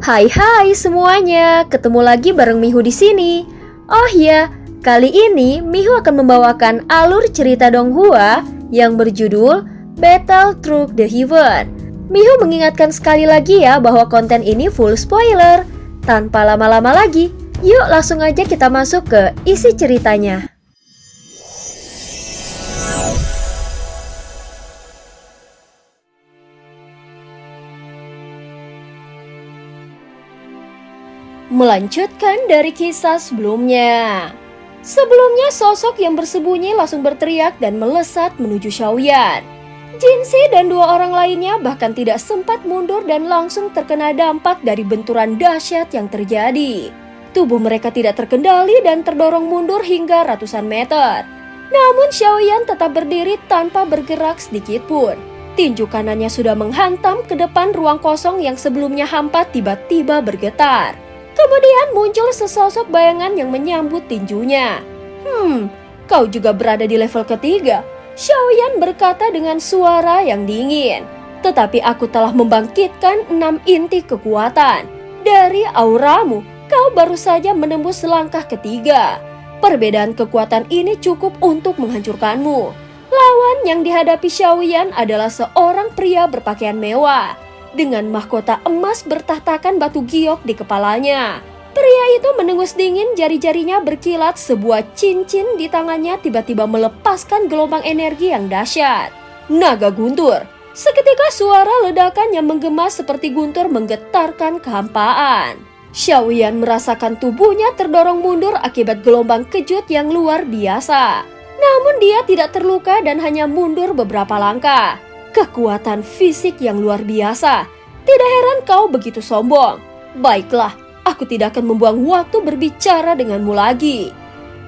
Hai semuanya, ketemu lagi bareng Mihu di sini. Oh ya, kali ini Mihu akan membawakan alur cerita Donghua yang berjudul Battle Through the Heaven. Mihu mengingatkan sekali lagi ya bahwa konten ini full spoiler. Tanpa lama-lama lagi, yuk langsung aja kita masuk ke isi ceritanya. Melanjutkan dari kisah sebelumnya. Sebelumnya sosok yang bersembunyi langsung berteriak dan melesat menuju Xiaoyan. Jinxi dan dua orang lainnya bahkan tidak sempat mundur dan langsung terkena dampak dari benturan dahsyat yang terjadi. Tubuh mereka tidak terkendali dan terdorong mundur hingga ratusan meter. Namun Xiaoyan tetap berdiri tanpa bergerak sedikit pun. Tinju kanannya sudah menghantam ke depan ruang kosong yang sebelumnya hampa tiba-tiba bergetar. Kemudian muncul sesosok bayangan yang menyambut tinjunya. Kau juga berada di level ketiga, Xiaoyan berkata dengan suara yang dingin. Tetapi aku telah membangkitkan 6 inti kekuatan. Dari auramu, kau baru saja menembus langkah ketiga. Perbedaan kekuatan ini cukup untuk menghancurkanmu. Lawan yang dihadapi Xiaoyan adalah seorang pria berpakaian mewah dengan mahkota emas bertahtakan batu giok di kepalanya. Pria itu menengus dingin, jari-jarinya berkilat, sebuah cincin di tangannya tiba-tiba melepaskan gelombang energi yang dahsyat. Naga guntur. Seketika suara ledakan yang menggema seperti guntur menggetarkan kehampaan. Xiaoyan merasakan tubuhnya terdorong mundur akibat gelombang kejut yang luar biasa. Namun dia tidak terluka dan hanya mundur beberapa langkah. Kekuatan fisik yang luar biasa. Tidak heran kau begitu sombong. Baiklah, aku tidak akan membuang waktu berbicara denganmu lagi.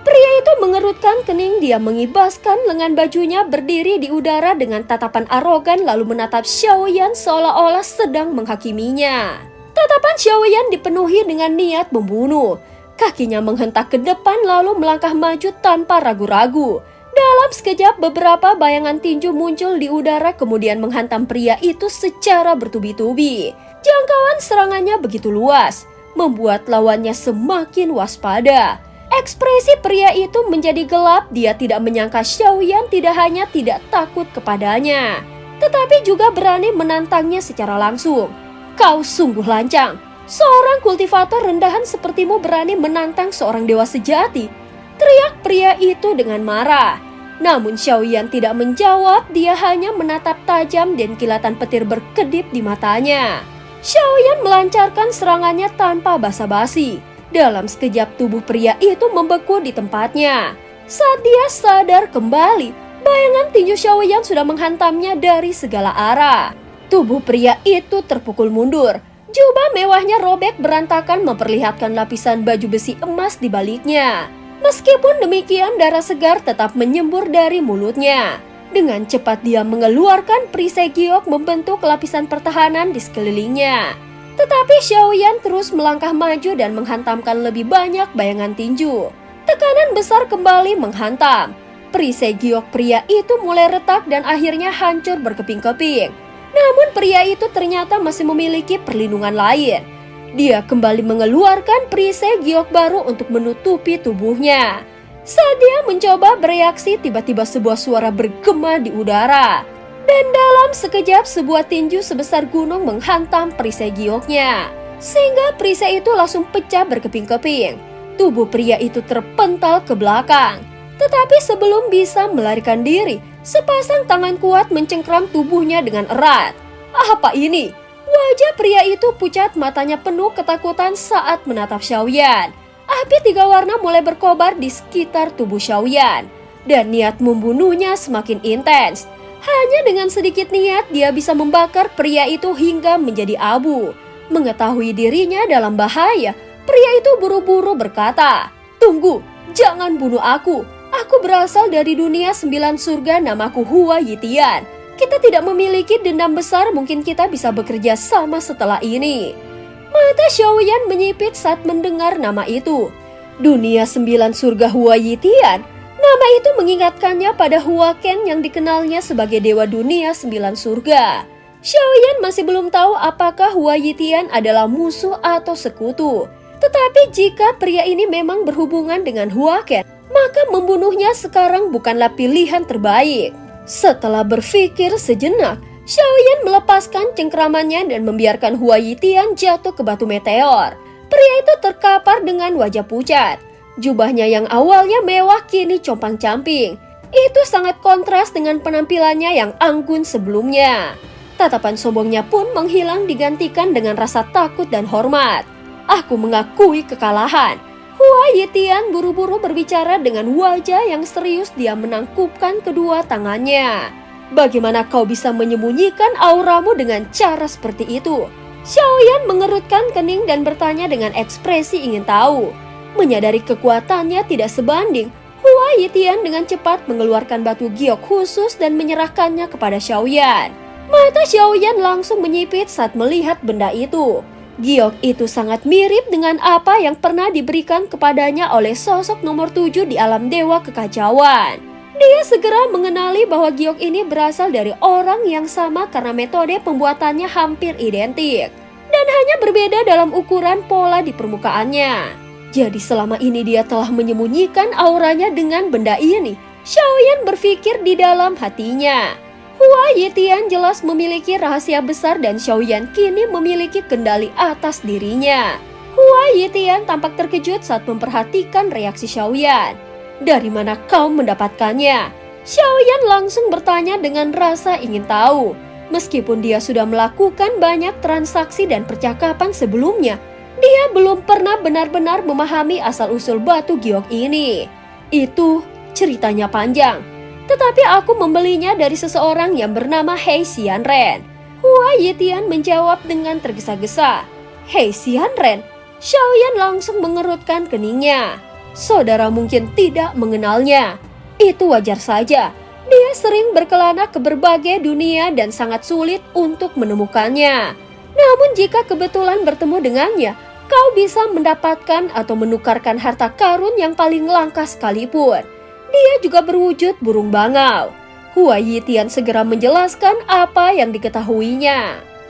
Pria itu mengerutkan kening, dia mengibaskan lengan bajunya, berdiri di udara dengan tatapan arogan lalu menatap Xiaoyan seolah-olah sedang menghakiminya. Tatapan Xiaoyan dipenuhi dengan niat membunuh. Kakinya menghentak ke depan lalu melangkah maju tanpa ragu-ragu. Dalam sekejap beberapa bayangan tinju muncul di udara kemudian menghantam pria itu secara bertubi-tubi. Jangkauan serangannya begitu luas, membuat lawannya semakin waspada. Ekspresi pria itu menjadi gelap, dia tidak menyangka Xiaoyan tidak hanya tidak takut kepadanya, tetapi juga berani menantangnya secara langsung. Kau sungguh lancang, seorang kultivator rendahan sepertimu berani menantang seorang dewa sejati, teriak pria itu dengan marah. Namun Xiaoyan tidak menjawab, dia hanya menatap tajam dan kilatan petir berkedip di matanya. Xiaoyan melancarkan serangannya tanpa basa-basi. Dalam sekejap tubuh pria itu membeku di tempatnya. Saat dia sadar kembali, bayangan tinju Xiaoyan sudah menghantamnya dari segala arah. Tubuh pria itu terpukul mundur. Jubah mewahnya robek berantakan memperlihatkan lapisan baju besi emas di baliknya. Meskipun demikian, darah segar tetap menyembur dari mulutnya. Dengan cepat dia mengeluarkan perisai giok membentuk lapisan pertahanan di sekelilingnya. Tetapi Xiaoyan terus melangkah maju dan menghantamkan lebih banyak bayangan tinju. Tekanan besar kembali menghantam. Perisai giok pria itu mulai retak dan akhirnya hancur berkeping-keping. Namun pria itu ternyata masih memiliki perlindungan lain. Dia kembali mengeluarkan perisai giok baru untuk menutupi tubuhnya. Saat dia mencoba bereaksi, tiba-tiba sebuah suara bergema di udara. Dan dalam sekejap sebuah tinju sebesar gunung menghantam perisai gioknya. Sehingga perisai itu langsung pecah berkeping-keping. Tubuh pria itu terpental ke belakang. Tetapi sebelum bisa melarikan diri, sepasang tangan kuat mencengkram tubuhnya dengan erat. Apa ini? Wajah pria itu pucat, matanya penuh ketakutan saat menatap Xiaoyan. Api 3 warna mulai berkobar di sekitar tubuh Xiaoyan. Dan niat membunuhnya semakin intens. Hanya dengan sedikit niat dia bisa membakar pria itu hingga menjadi abu. Mengetahui dirinya dalam bahaya, pria itu buru-buru berkata, "Tunggu, jangan bunuh aku. Aku berasal dari dunia 9 surga, namaku Hua Yitian. Kita tidak memiliki dendam besar, mungkin kita bisa bekerja sama setelah ini." Mata Xiaoyan menyipit saat mendengar nama itu. Dunia 9 surga Hua Yitian. Nama itu mengingatkannya pada Hua Ken yang dikenalnya sebagai dewa dunia 9 surga. Xiaoyan masih belum tahu apakah Hua Yitian adalah musuh atau sekutu. Tetapi jika pria ini memang berhubungan dengan Hua Ken, maka membunuhnya sekarang bukanlah pilihan terbaik. Setelah berpikir sejenak, Xiaoyan melepaskan cengkeramannya dan membiarkan Hua Yitian jatuh ke batu meteor. Pria itu terkapar dengan wajah pucat. Jubahnya yang awalnya mewah kini compang-camping. Itu sangat kontras dengan penampilannya yang anggun sebelumnya. Tatapan sombongnya pun menghilang digantikan dengan rasa takut dan hormat. Aku mengakui kekalahan. Hua Yitian buru-buru berbicara dengan wajah yang serius. Dia menangkupkan kedua tangannya. Bagaimana kau bisa menyembunyikan auramu dengan cara seperti itu? Xiaoyan mengerutkan kening dan bertanya dengan ekspresi ingin tahu. Menyadari kekuatannya tidak sebanding, Hua Yitian dengan cepat mengeluarkan batu giok khusus dan menyerahkannya kepada Xiaoyan. Mata Xiaoyan langsung menyipit saat melihat benda itu. Giok itu sangat mirip dengan apa yang pernah diberikan kepadanya oleh sosok nomor 7 di alam dewa kekacauan. Dia segera mengenali bahwa giok ini berasal dari orang yang sama karena metode pembuatannya hampir identik. Dan hanya berbeda dalam ukuran pola di permukaannya. Jadi selama ini dia telah menyembunyikan auranya dengan benda ini. Xiaoyan berpikir di dalam hatinya. Hua Yitian jelas memiliki rahasia besar dan Xiaoyan kini memiliki kendali atas dirinya. Hua Yitian tampak terkejut saat memperhatikan reaksi Xiaoyan. Dari mana kau mendapatkannya? Xiaoyan langsung bertanya dengan rasa ingin tahu. Meskipun dia sudah melakukan banyak transaksi dan percakapan sebelumnya, dia belum pernah benar-benar memahami asal-usul batu giok ini. Itu ceritanya panjang. Tetapi aku membelinya dari seseorang yang bernama Hei Xianren. Hua Yitian menjawab dengan tergesa-gesa. Hei Xianren? Xiaoyan langsung mengerutkan keningnya. Saudara mungkin tidak mengenalnya. Itu wajar saja. Dia sering berkelana ke berbagai dunia dan sangat sulit untuk menemukannya. Namun jika kebetulan bertemu dengannya, kau bisa mendapatkan atau menukarkan harta karun yang paling langka sekalipun. Dia juga berwujud burung bangau. Hua Yitian segera menjelaskan apa yang diketahuinya.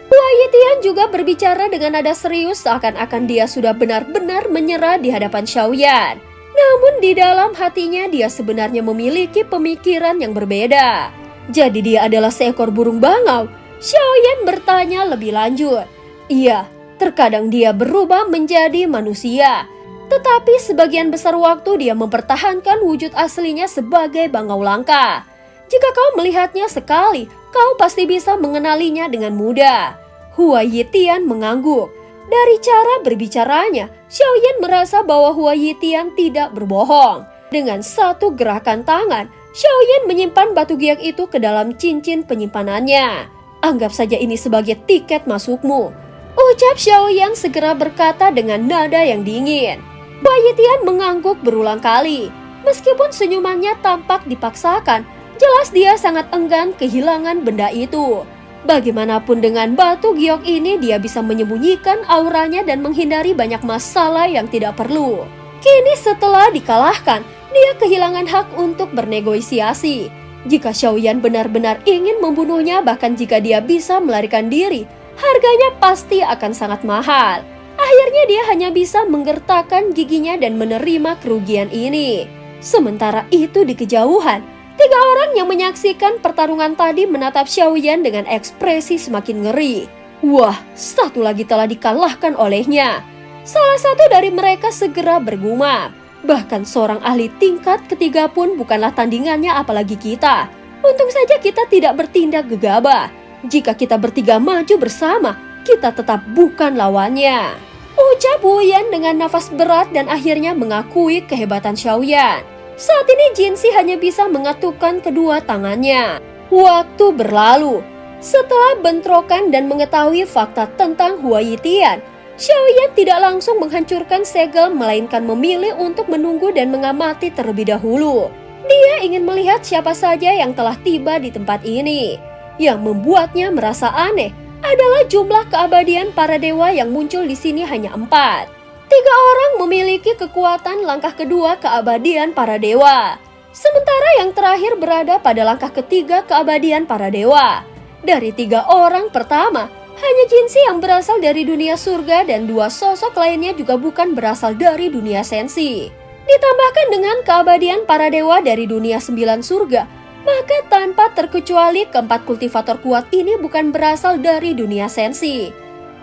Hua Yitian juga berbicara dengan nada serius seakan-akan dia sudah benar-benar menyerah di hadapan Xiaoyan. Namun di dalam hatinya dia sebenarnya memiliki pemikiran yang berbeda. Jadi dia adalah seekor burung bangau? Xiaoyan bertanya lebih lanjut. Iya, terkadang dia berubah menjadi manusia. Tetapi sebagian besar waktu dia mempertahankan wujud aslinya sebagai bangau langka. Jika kau melihatnya sekali, kau pasti bisa mengenalinya dengan mudah. Hua Yitian mengangguk. Dari cara berbicaranya, Xiaoyan merasa bahwa Hua Yitian tidak berbohong. Dengan satu gerakan tangan, Xiaoyan menyimpan batu giok itu ke dalam cincin penyimpanannya. Anggap saja ini sebagai tiket masukmu. Ucap Xiaoyan segera berkata dengan nada yang dingin. Hua Yitian mengangguk berulang kali. Meskipun senyumannya tampak dipaksakan, jelas dia sangat enggan kehilangan benda itu. Bagaimanapun dengan batu giok ini dia bisa menyembunyikan auranya dan menghindari banyak masalah yang tidak perlu. Kini setelah dikalahkan, dia kehilangan hak untuk bernegosiasi. Jika Xiaoyan benar-benar ingin membunuhnya, bahkan jika dia bisa melarikan diri, harganya pasti akan sangat mahal. Akhirnya dia hanya bisa menggertakkan giginya dan menerima kerugian ini. Sementara itu di kejauhan, 3 orang yang menyaksikan pertarungan tadi menatap Xiaoyan dengan ekspresi semakin ngeri. Wah, satu lagi telah dikalahkan olehnya. Salah satu dari mereka segera bergumam. Bahkan seorang ahli tingkat ketiga pun bukanlah tandingannya apalagi kita. Untung saja kita tidak bertindak gegabah. Jika kita bertiga maju bersama, kita tetap bukan lawannya. Ucap Wuyan dengan nafas berat dan akhirnya mengakui kehebatan Xiaoyan. Saat ini Jinxi hanya bisa mengatupkan kedua tangannya. Waktu berlalu. Setelah bentrokan dan mengetahui fakta tentang Hua Yitian, Xiaoyan tidak langsung menghancurkan segel melainkan memilih untuk menunggu dan mengamati terlebih dahulu. Dia ingin melihat siapa saja yang telah tiba di tempat ini. Yang membuatnya merasa aneh adalah jumlah keabadian para dewa yang muncul di sini hanya 4. 3 orang memiliki kekuatan langkah kedua keabadian para dewa. Sementara yang terakhir berada pada langkah ketiga keabadian para dewa. Dari 3 orang pertama, hanya Jinsi yang berasal dari dunia surga dan 2 sosok lainnya juga bukan berasal dari dunia sensi. Ditambahkan dengan keabadian para dewa dari dunia 9 surga, maka tanpa terkecuali keempat kultivator kuat ini bukan berasal dari dunia sensi.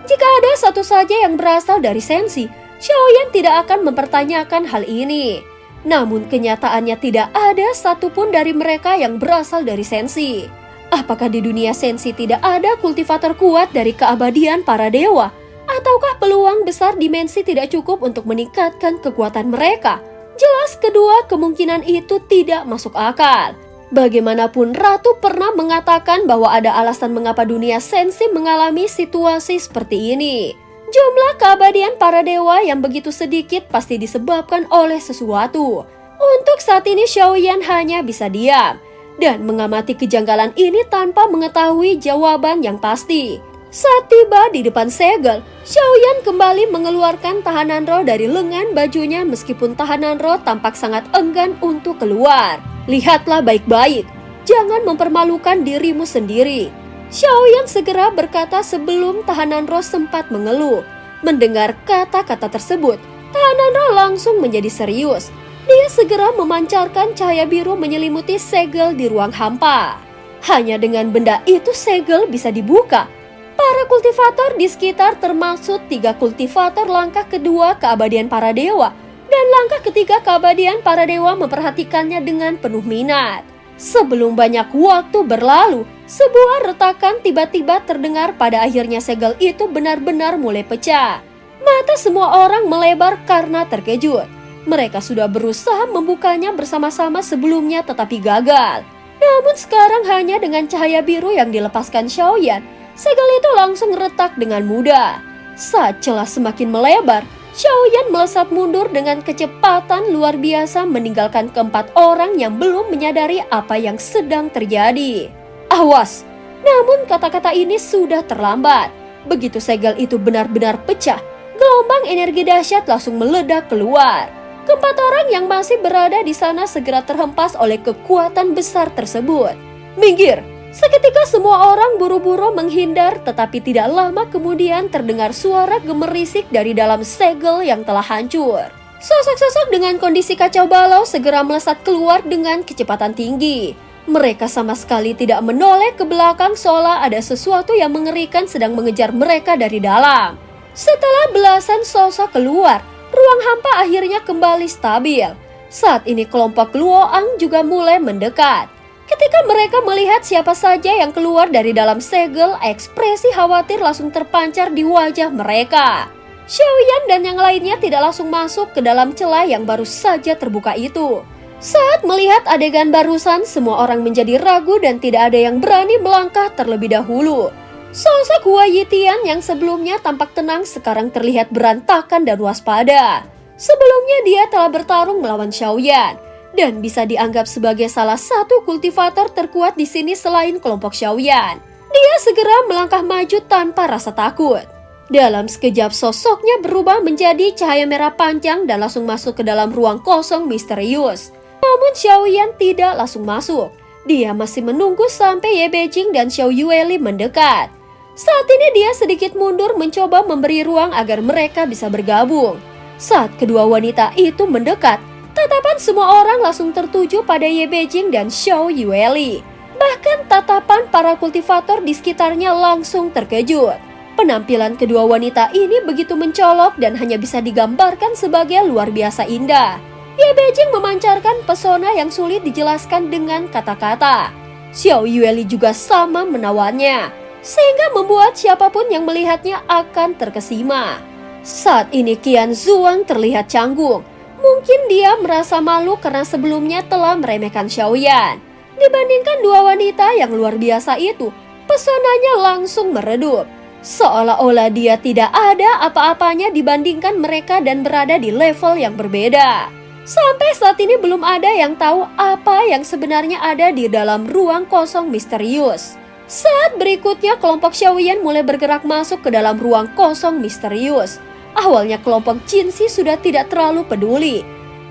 Jika ada satu saja yang berasal dari sensi, Xiaoyan tidak akan mempertanyakan hal ini. Namun kenyataannya tidak ada satupun dari mereka yang berasal dari sensi. Apakah di dunia sensi tidak ada kultivator kuat dari keabadian para dewa? Ataukah peluang besar dimensi tidak cukup untuk meningkatkan kekuatan mereka? Jelas kedua kemungkinan itu tidak masuk akal. Bagaimanapun Ratu pernah mengatakan bahwa ada alasan mengapa dunia sensi mengalami situasi seperti ini. Jumlah keabadian para dewa yang begitu sedikit pasti disebabkan oleh sesuatu. Untuk saat ini Xiaoyan hanya bisa diam dan mengamati kejanggalan ini tanpa mengetahui jawaban yang pasti. Saat tiba di depan segel, Xiaoyan kembali mengeluarkan tahanan roh dari lengan bajunya meskipun tahanan roh tampak sangat enggan untuk keluar. Lihatlah baik-baik, jangan mempermalukan dirimu sendiri. Xiaoyan segera berkata sebelum tahanan roh sempat mengeluh. Mendengar kata-kata tersebut, tahanan roh langsung menjadi serius. Dia segera memancarkan cahaya biru menyelimuti segel di ruang hampa. Hanya dengan benda itu segel bisa dibuka. Para kultivator di sekitar termasuk 3 kultivator langkah kedua keabadian para dewa dan langkah ketiga keabadian para dewa memperhatikannya dengan penuh minat. Sebelum banyak waktu berlalu, sebuah retakan tiba-tiba terdengar pada akhirnya segel itu benar-benar mulai pecah. Mata semua orang melebar karena terkejut. Mereka sudah berusaha membukanya bersama-sama sebelumnya tetapi gagal. Namun sekarang hanya dengan cahaya biru yang dilepaskan Xiaoyan, segel itu langsung retak dengan mudah. Saat celah semakin melebar, Xiaoyan melesat mundur dengan kecepatan luar biasa meninggalkan keempat orang yang belum menyadari apa yang sedang terjadi. Awas! Namun kata-kata ini sudah terlambat. Begitu segel itu benar-benar pecah, gelombang energi dahsyat langsung meledak keluar. Keempat orang yang masih berada di sana segera terhempas oleh kekuatan besar tersebut. Minggir! Seketika semua orang buru-buru menghindar, tetapi tidak lama kemudian terdengar suara gemerisik dari dalam segel yang telah hancur. Sosok-sosok dengan kondisi kacau balau segera melesat keluar dengan kecepatan tinggi. Mereka sama sekali tidak menoleh ke belakang seolah ada sesuatu yang mengerikan sedang mengejar mereka dari dalam. Setelah belasan sosok keluar, ruang hampa akhirnya kembali stabil. Saat ini kelompok Luoang juga mulai mendekat. Ketika mereka melihat siapa saja yang keluar dari dalam segel, ekspresi khawatir langsung terpancar di wajah mereka. Xiaoyan dan yang lainnya tidak langsung masuk ke dalam celah yang baru saja terbuka itu. Saat melihat adegan barusan, semua orang menjadi ragu dan tidak ada yang berani melangkah terlebih dahulu. Sosok Hua Yitian yang sebelumnya tampak tenang sekarang terlihat berantakan dan waspada. Sebelumnya dia telah bertarung melawan Xiaoyan dan bisa dianggap sebagai salah satu kultivator terkuat di sini selain kelompok Xiaoyan. Dia segera melangkah maju tanpa rasa takut. Dalam sekejap sosoknya berubah menjadi cahaya merah panjang dan langsung masuk ke dalam ruang kosong misterius. Namun Xiaoyan tidak langsung masuk. Dia masih menunggu sampai Ye Beijing dan Xiao Yueli mendekat. Saat ini dia sedikit mundur mencoba memberi ruang agar mereka bisa bergabung. Saat kedua wanita itu mendekat, tatapan semua orang langsung tertuju pada Ye Beijing dan Xiao Yueli. Bahkan tatapan para kultivator di sekitarnya langsung terkejut. Penampilan kedua wanita ini begitu mencolok dan hanya bisa digambarkan sebagai luar biasa indah. Ye Beijing memancarkan pesona yang sulit dijelaskan dengan kata-kata. Xiao Yueli juga sama menawannya, sehingga membuat siapapun yang melihatnya akan terkesima. Saat ini Qian Zuang terlihat canggung. Mungkin dia merasa malu karena sebelumnya telah meremehkan Xiaoyan. Dibandingkan dua wanita yang luar biasa itu, pesonanya langsung meredup. Seolah-olah dia tidak ada apa-apanya dibandingkan mereka dan berada di level yang berbeda. Sampai saat ini belum ada yang tahu apa yang sebenarnya ada di dalam ruang kosong misterius. Saat berikutnya kelompok Xiaoyan mulai bergerak masuk ke dalam ruang kosong misterius. Awalnya kelompok Jinsi sudah tidak terlalu peduli.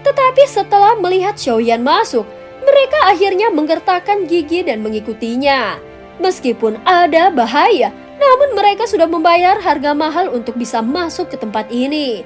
Tetapi setelah melihat Xiaoyan masuk, mereka akhirnya menggertakkan gigi dan mengikutinya. Meskipun ada bahaya, namun mereka sudah membayar harga mahal untuk bisa masuk ke tempat ini.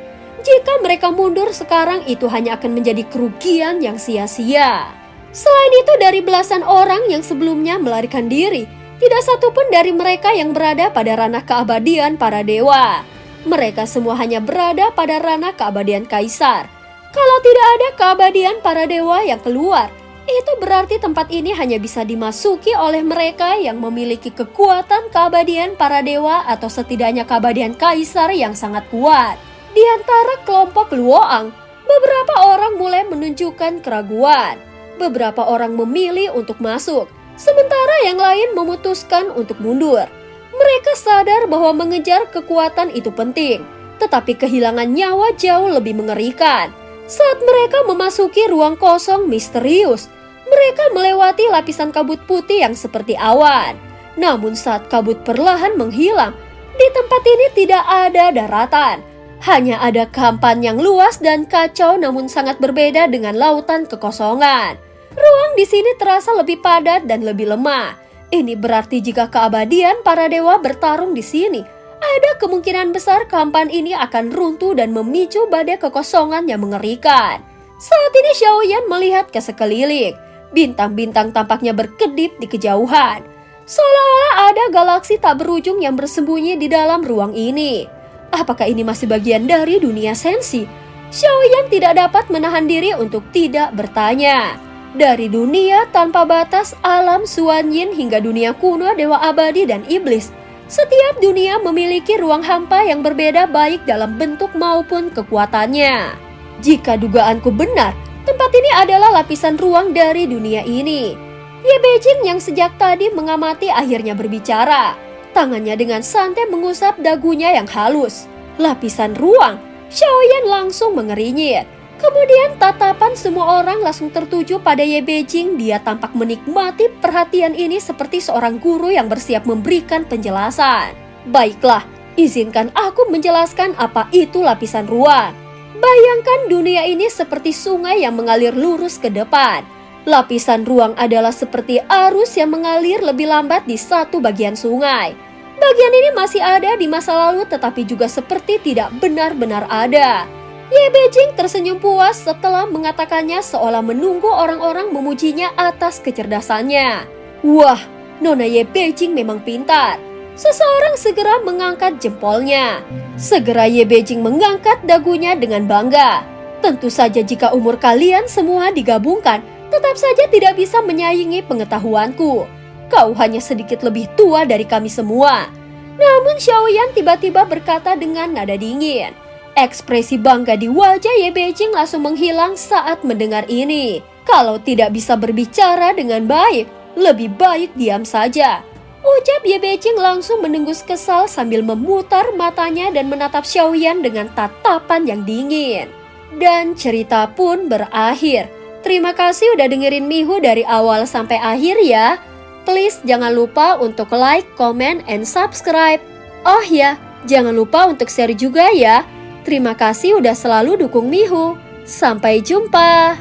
Jika mereka mundur sekarang, itu hanya akan menjadi kerugian yang sia-sia. Selain itu, dari belasan orang yang sebelumnya melarikan diri, tidak satupun dari mereka yang berada pada ranah keabadian para dewa. Mereka semua hanya berada pada ranah keabadian kaisar. Kalau tidak ada keabadian para dewa yang keluar, itu berarti tempat ini hanya bisa dimasuki oleh mereka yang memiliki kekuatan keabadian para dewa atau setidaknya keabadian kaisar yang sangat kuat. Di antara kelompok Luoang, beberapa orang mulai menunjukkan keraguan. Beberapa orang memilih untuk masuk, sementara yang lain memutuskan untuk mundur. Mereka sadar bahwa mengejar kekuatan itu penting, tetapi kehilangan nyawa jauh lebih mengerikan. Saat mereka memasuki ruang kosong misterius, mereka melewati lapisan kabut putih yang seperti awan. Namun saat kabut perlahan menghilang, di tempat ini tidak ada daratan. Hanya ada kehampaan yang luas dan kacau, namun sangat berbeda dengan lautan kekosongan. Ruang di sini terasa lebih padat dan lebih lemah. Ini berarti jika keabadian para dewa bertarung di sini, ada kemungkinan besar kehampaan ini akan runtuh dan memicu badai kekosongan yang mengerikan. Saat ini Xiaoyan melihat ke sekeliling. Bintang-bintang tampaknya berkedip di kejauhan. Seolah-olah ada galaksi tak berujung yang bersembunyi di dalam ruang ini. Apakah ini masih bagian dari dunia sensi? Xiaoyan tidak dapat menahan diri untuk tidak bertanya. Dari dunia tanpa batas, alam Suanyin hingga dunia kuno, dewa abadi dan iblis, setiap dunia memiliki ruang hampa yang berbeda baik dalam bentuk maupun kekuatannya. Jika dugaanku benar, tempat ini adalah lapisan ruang dari dunia ini. Ye Beijing yang sejak tadi mengamati akhirnya berbicara. Tangannya dengan santai mengusap dagunya yang halus. Lapisan ruang, Xiaoyan langsung mengerinyit. Kemudian tatapan semua orang langsung tertuju pada Ye Beijing. Dia tampak menikmati perhatian ini seperti seorang guru yang bersiap memberikan penjelasan. Baiklah, izinkan aku menjelaskan apa itu lapisan ruang. Bayangkan dunia ini seperti sungai yang mengalir lurus ke depan. Lapisan ruang adalah seperti arus yang mengalir lebih lambat di satu bagian sungai. Bagian ini masih ada di masa lalu tetapi juga seperti tidak benar-benar ada. Ye Beijing tersenyum puas setelah mengatakannya seolah menunggu orang-orang memujinya atas kecerdasannya. Wah, Nona Ye Beijing memang pintar. Seseorang segera mengangkat jempolnya. Segera Ye Beijing mengangkat dagunya dengan bangga. Tentu saja jika umur kalian semua digabungkan, tetap saja tidak bisa menyaingi pengetahuanku. Kau hanya sedikit lebih tua dari kami semua. Namun Xiaoyan tiba-tiba berkata dengan nada dingin. Ekspresi bangga di wajah Ye Beijing langsung menghilang saat mendengar ini. Kalau tidak bisa berbicara dengan baik, lebih baik diam saja. Ucap Ye Beijing langsung mendengus kesal sambil memutar matanya dan menatap Xiaoyan dengan tatapan yang dingin. Dan cerita pun berakhir. Terima kasih udah dengerin Mihu dari awal sampai akhir ya. Please jangan lupa untuk like, comment, and subscribe. Oh ya, jangan lupa untuk share juga ya. Terima kasih udah selalu dukung Mihu. Sampai jumpa.